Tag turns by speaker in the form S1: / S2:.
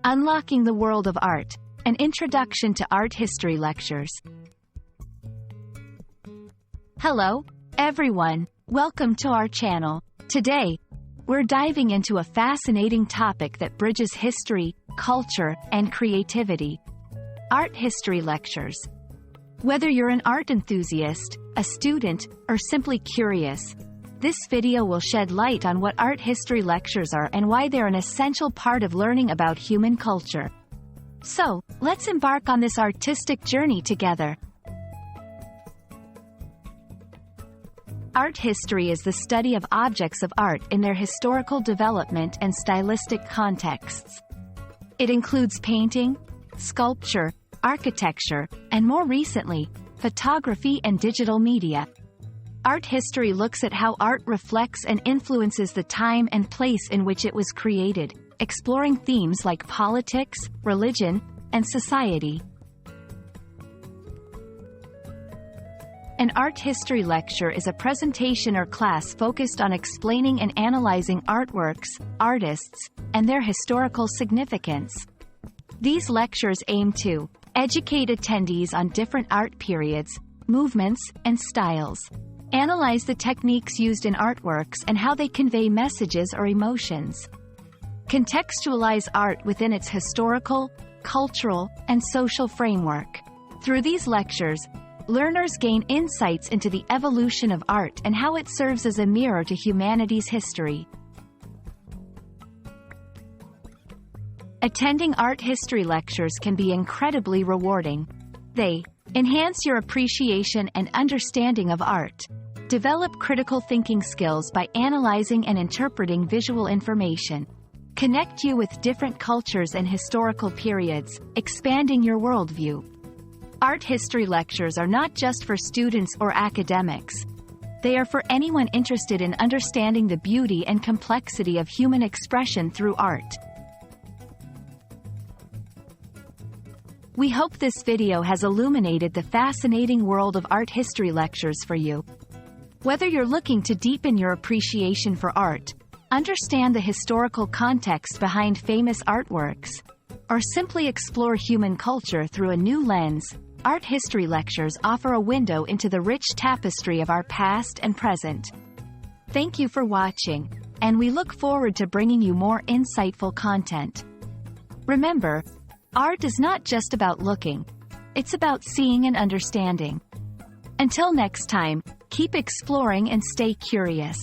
S1: Unlocking the World of Art, an introduction to art history lectures. Hello, everyone. Welcome to our channel. Today, we're diving into a fascinating topic that bridges history, culture, and creativity. Art history lectures. Whether you're an art enthusiast, a student, or simply curious, this video will shed light on what art history lectures are and why they're an essential part of learning about human culture. So, let's embark on this artistic journey together. Art history is the study of objects of art in their historical development and stylistic contexts. It includes painting, sculpture, architecture, and more recently, photography and digital media. Art history looks at how art reflects and influences the time and place in which it was created, exploring themes like politics, religion, and society. An art history lecture is a presentation or class focused on explaining and analyzing artworks, artists, and their historical significance. These lectures aim to educate attendees on different art periods, movements, and styles, analyze the techniques used in artworks and how they convey messages or emotions, contextualize art within its historical, cultural, and social framework. Through these lectures, learners gain insights into the evolution of art and how it serves as a mirror to humanity's history. Attending art history lectures can be incredibly rewarding. They enhance your appreciation and understanding of art, develop critical thinking skills by analyzing and interpreting visual information, connect you with different cultures and historical periods, expanding your worldview. Art history lectures are not just for students or academics. They are for anyone interested in understanding the beauty and complexity of human expression through art. We hope this video has illuminated the fascinating world of art history lectures for you. Whether you're looking to deepen your appreciation for art, understand the historical context behind famous artworks, or simply explore human culture through a new lens, art history lectures offer a window into the rich tapestry of our past and present. Thank you for watching, and we look forward to bringing you more insightful content. Remember, art is not just about looking, it's about seeing and understanding. Until next time, keep exploring and stay curious.